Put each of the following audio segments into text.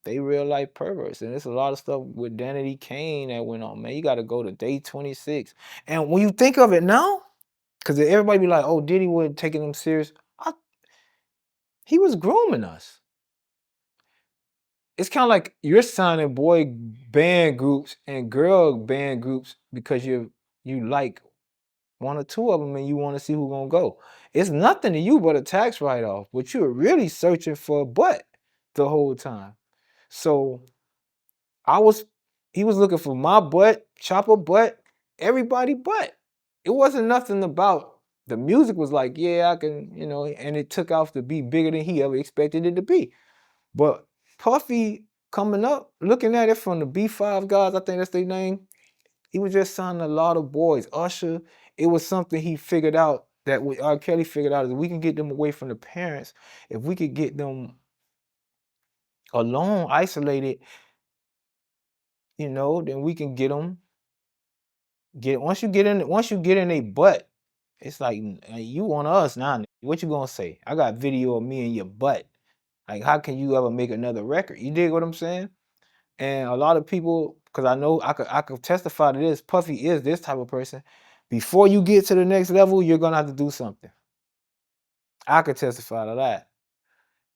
they real life perverts. And there's a lot of stuff with Danity Kane that went on, man. You got to go to day 26. And when you think of it now, because everybody be like, oh, Diddy wasn't taking them serious. He was grooming us. It's kind of like you're signing boy band groups and girl band groups because you like one or two of them and you want to see who's gonna go. It's nothing to you but a tax write-off, but you're really searching for a butt the whole time. So he was looking for my butt, Chopper butt, everybody butt. It wasn't nothing about the music was like, yeah, I can, and it took off to be bigger than he ever expected it to be. But Puffy coming up, looking at it from the B5 guys, I think that's their name, he was just signing a lot of boys. Usher, it was something he figured out that R. Kelly figured out is we can get them away from the parents. If we could get them alone, isolated, then we can get them. Once you get in a butt, it's like you want us now. What you gonna say? I got video of me in your butt. Like, how can you ever make another record? You dig what I'm saying? And a lot of people, because I know I could testify to this. Puffy is this type of person. Before you get to the next level, you're gonna have to do something. I could testify to that.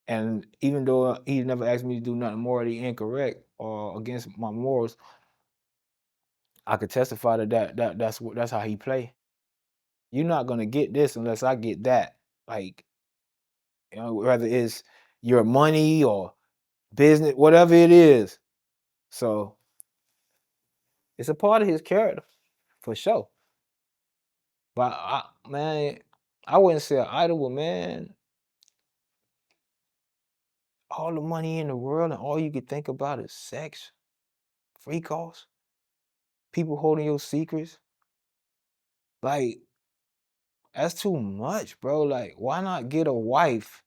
And even though he never asked me to do nothing morally incorrect or against my morals, I could testify to that. That's how he play. You're not gonna get this unless I get that. Like, whether it's your money or business, whatever it is. So it's a part of his character, for sure. But man, I wouldn't say an idol, but man, all the money in the world and all you could think about is sex, free calls, people holding your secrets. Like, that's too much, bro. Like, why not get a wife?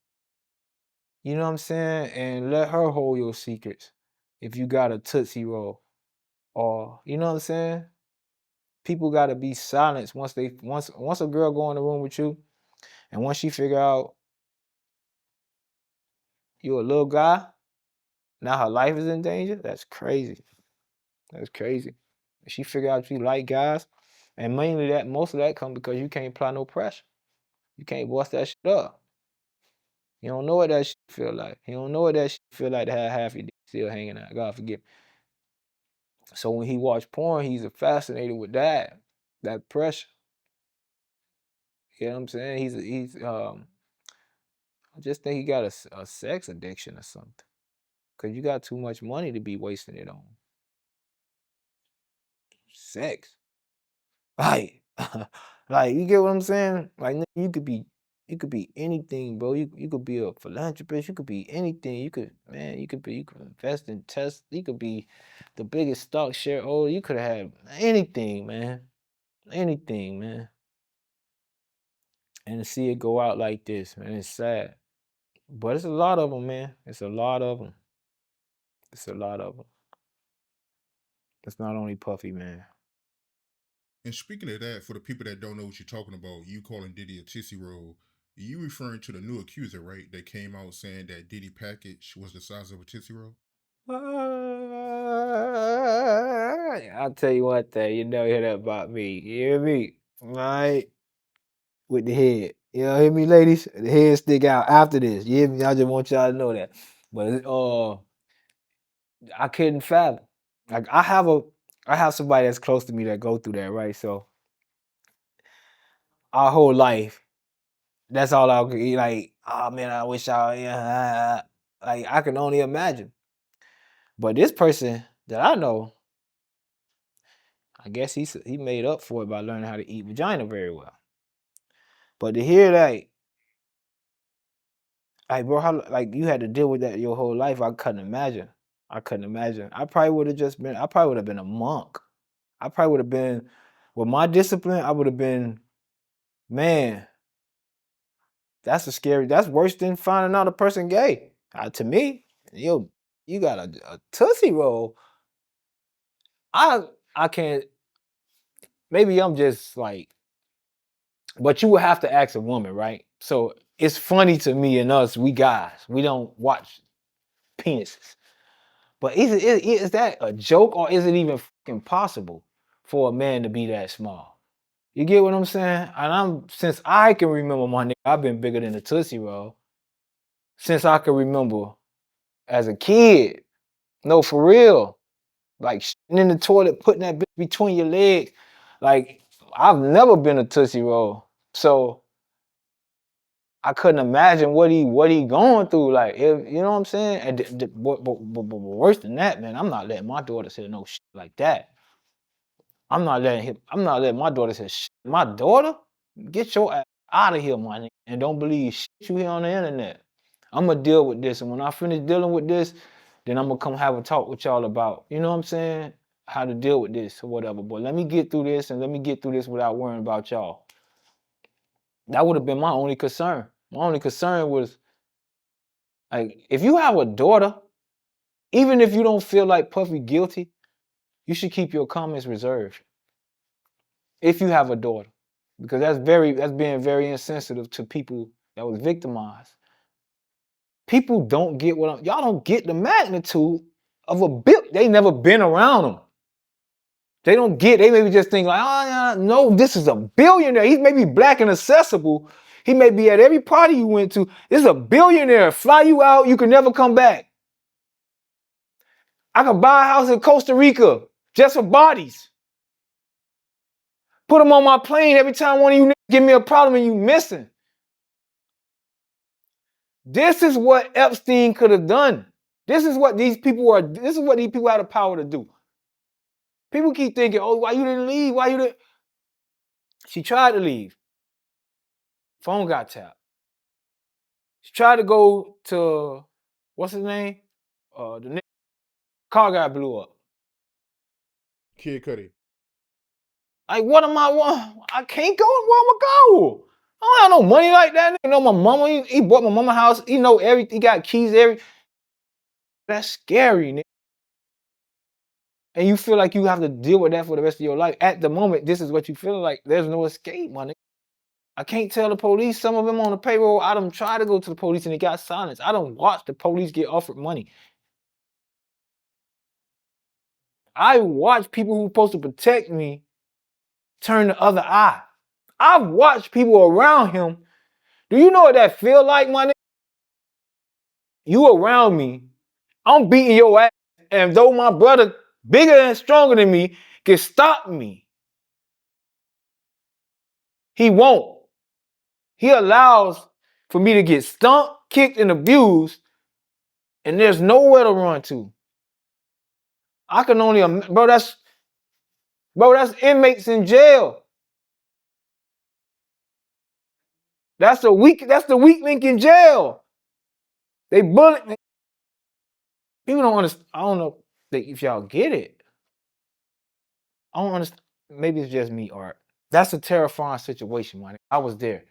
You know what I'm saying? And let her hold your secrets if you got a Tootsie Roll. Or, you know what I'm saying? People gotta be silenced once a girl go in the room with you, and once she figure out you a little guy, now her life is in danger. That's crazy. That's crazy. She figure out you like guys, and most of that come because you can't apply no pressure. You can't bust that shit up. You don't know what that shit feel like. You don't know what that shit feel like to have half your dick still hanging out. God forgive me. So when he watch porn, he's fascinated with that pressure. You know what I'm saying? I just think he got a sex addiction or something. Cause you got too much money to be wasting it on sex. Like, like, you get what I'm saying? Like, you could be anything, bro. You could be a philanthropist. You could be anything. You could invest in Tesla. You could be the biggest stock shareholder. You could have anything, man. Anything, man. And to see it go out like this, man, it's sad. But it's a lot of them, man. It's a lot of them. It's a lot of them. It's not only Puffy, man. And speaking of that, for the people that don't know what you're talking about, you calling Diddy a Tootsie Roll, you referring to the new accuser, right? That came out saying that Diddy package was the size of a Tootsie Roll? I'll tell you one thing, you never hear that about me. You hear me? Right? With the head. You know, hear me, ladies? The head stick out after this. You hear me? I just want y'all to know that. But I couldn't fathom. Like, I have somebody that's close to me that go through that, right? So our whole life, that's all I could like, oh man, I wish like, I can only imagine. But this person that I know, I guess he made up for it by learning how to eat vagina very well. But to hear that, like, bro, how, like, you had to deal with that your whole life, I couldn't imagine. I couldn't imagine. I probably would have been a monk. I probably would have been, with my discipline, I would have been, man, that's worse than finding out a person gay. To me, you got a Tootsie Roll. I can't, maybe I'm just like, but you would have to ask a woman, right? So it's funny to me and us, we guys, we don't watch penises. But is that a joke, or is it even fucking possible for a man to be that small? You get what I'm saying? And since I can remember, my nigga, I've been bigger than a Tootsie Roll since I can remember as a kid. No, for real. Like shitting in the toilet, putting that bitch between your legs. Like, I've never been a Tootsie Roll. So I couldn't imagine what he going through. Like, if you know what I'm saying? And but worse than that, man, I'm not letting my daughter say no shit like that. I'm not letting my daughter say shit. My daughter, get your ass out of here, my nigga, and don't believe shit you hear on the internet. I'm gonna deal with this, and when I finish dealing with this, then I'm gonna come have a talk with y'all about, you know what I'm saying, how to deal with this or whatever. But let me get through this, and let me get through this without worrying about y'all. That would have been my only concern. My only concern was, like, if you have a daughter, even if you don't feel like Puffy guilty, you should keep your comments reserved. If you have a daughter, because that's being very insensitive to people that was victimized. People don't get y'all don't get the magnitude of a bill. They never been around them. They don't get, they maybe just think like, oh yeah, no, this is a billionaire. He may be black and accessible. He may be at every party you went to. This is a billionaire. Fly you out, you can never come back. I could buy a house in Costa Rica just for bodies. Put them on my plane every time one of you give me a problem and you missing. This is what Epstein could have done. This is what these people have the power to do. People keep thinking, oh, why you didn't leave? Why you didn't? She tried to leave. Phone got tapped. She tried to go to, what's his name? The car guy blew up. Kid Cudi. Like, what am I can't go. Where am I go? I don't have no money like that. You know, my mama, he bought my mama house. He know everything. He got keys, everything. That's scary, nigga. And you feel like you have to deal with that for the rest of your life. At the moment, this is what you feel like. There's no escape, my nigga. I can't tell the police. Some of them on the payroll, I done tried to go to the police and it got silenced. I don't watch the police get offered money. I watch people who supposed to protect me turn the other eye. I've watched people around him. Do you know what that feel like, my nigga? You around me, I'm beating your ass, and though my brother, bigger and stronger than me, can stop me, he won't. He allows for me to get stumped, kicked, and abused, and there's nowhere to run to. I can only, bro, that's inmates in jail. That's the weak link in jail. They bullet me. People don't understand. I don't know if y'all get it. I don't understand. Maybe it's just me, Art. That's a terrifying situation, man. I was there.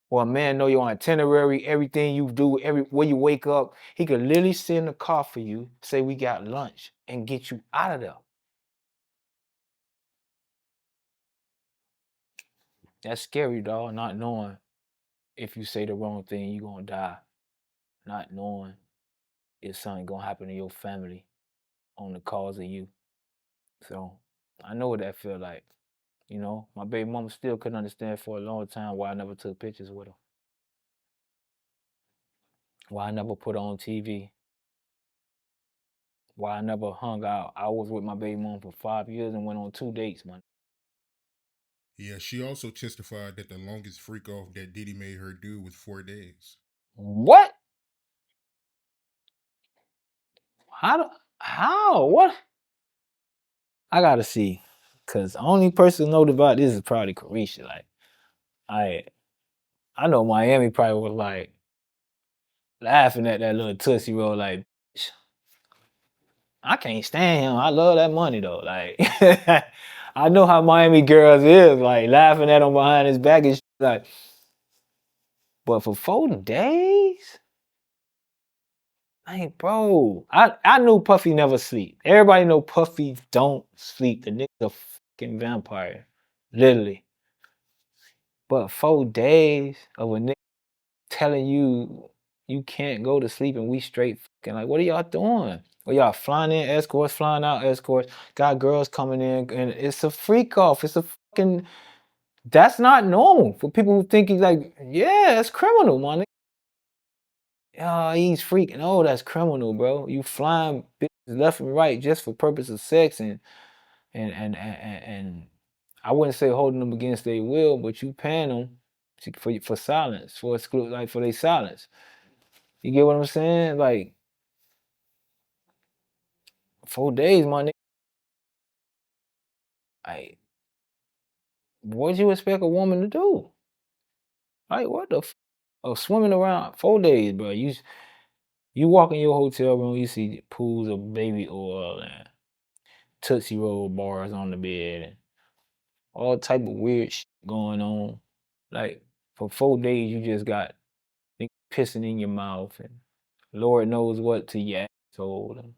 Well, a man know your itinerary, everything you do, where you wake up. He could literally send a car for you, say we got lunch, and get you out of there. That's scary, dog, not knowing if you say the wrong thing, you're gonna die. Not knowing if something gonna happen to your family on the cause of you. So I know what that feel like. You know, my baby mama still couldn't understand for a long time why I never took pictures with her. Why I never put her on TV. Why I never hung out. I was with my baby mom for 5 years and went on 2 dates, man. Yeah, she also testified that the longest freak off that Diddy made her do was 4 days. What? How? What? I gotta see. Cause the only person know about this is probably Carisha. Like, I know Miami probably was like laughing at that little Tootsie Roll, like, I can't stand him. I love that money though. Like, I know how Miami girls is, like laughing at him behind his back and shit, like. But for 4 days, like, bro, I knew Puffy never sleep. Everybody know Puffy don't sleep. The nigga's a fucking vampire, literally. But 4 days of a nigga telling you you can't go to sleep and we straight like, what are y'all doing? Or y'all flying in escorts, flying out escorts, got girls coming in, and it's a freak off. It's a fucking, that's not normal for people who think he's like, yeah, that's criminal, man. Oh, he's freaking. Oh, that's criminal, bro. You flying bitches left and right just for purpose of sex and I wouldn't say holding them against their will, but you paying them for silence, for like for their silence. You get what I'm saying? Like 4 days, my nigga. Like, what you expect a woman to do? Like, what the oh, swimming around 4 days, bro. You walk in your hotel room, you see pools of baby oil and Tootsie Roll bars on the bed and all type of weird shit going on. Like, for 4 days, you just got pissing in your mouth and Lord knows what to your asshole. And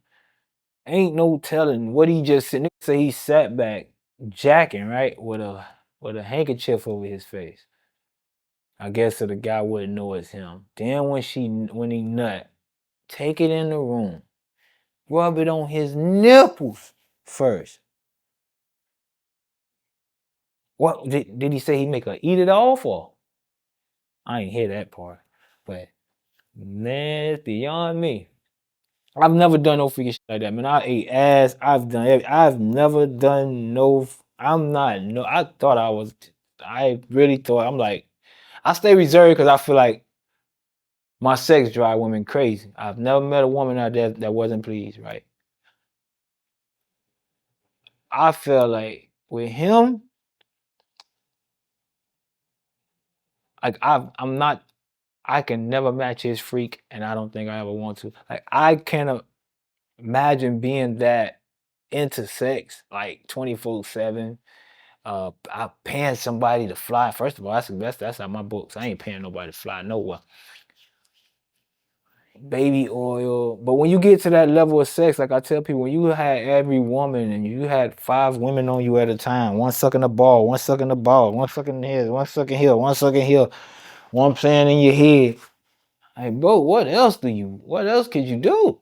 ain't no telling what he just said. Nigga say he sat back jacking, right, with a handkerchief over his face. I guess so the guy wouldn't know it's him. Then when he nut, take it in the room, rub it on his nipples first. What did he say? He make her eat it off, or I ain't hear that part. But man, it's beyond me. I've never done no freaky shit like that, man. I ate ass. I've never done no. I'm not no. I thought I was. I really thought I'm like. I stay reserved because I feel like my sex drive women crazy. I've never met a woman out there that wasn't pleased, right? I feel like with him, like I'm not. I can never match his freak, and I don't think I ever want to. Like I can't imagine being that into sex like 24/7. I paying somebody to fly. First of all, that's out my books. I ain't paying nobody to fly nowhere. Baby oil. But when you get to that level of sex, like I tell people, when you had every woman and you had 5 women on you at a time, one sucking the ball, one sucking the ball, one sucking here, one sucking here, one sucking here, one playing in your head. Like, bro, what else could you do?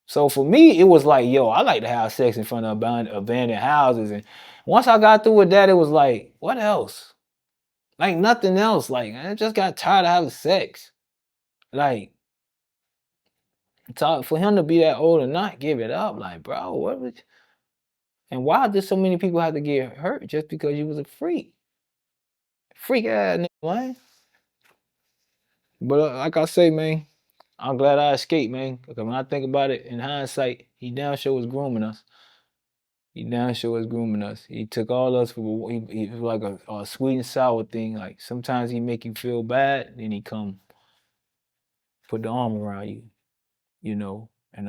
So for me, it was like, yo, I like to have sex in front of abandoned houses. And once I got through with that, it was like, what else? Like nothing else. Like I just got tired of having sex. Like for him to be that old and not give it up, like bro, what was? And why did so many people have to get hurt just because you was a freak? Freak ass nigga, man. But like I say, man, I'm glad I escaped, man. Because when I think about it in hindsight, he damn sure was grooming us. He damn sure was grooming us. He took all us for he was like a sweet and sour thing. Like sometimes he make you feel bad, then he come put the arm around you, And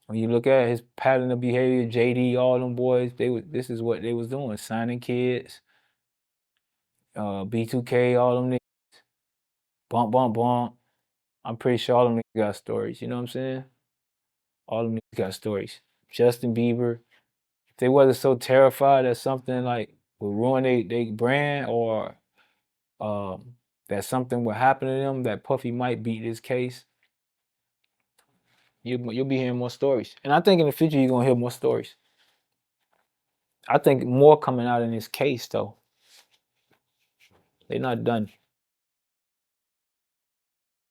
when you look at his pattern of behavior, JD, all them boys, this is what they was doing, signing kids, B2K, all them niggas, bump, bump, bump. I'm pretty sure all them niggas got stories, you know what I'm saying? All them niggas got stories. Justin Bieber, if they wasn't so terrified that something like would ruin their brand or that something would happen to them, that Puffy might beat this case, you'll be hearing more stories. And I think in the future you're gonna hear more stories. I think more coming out in this case though. They're not done.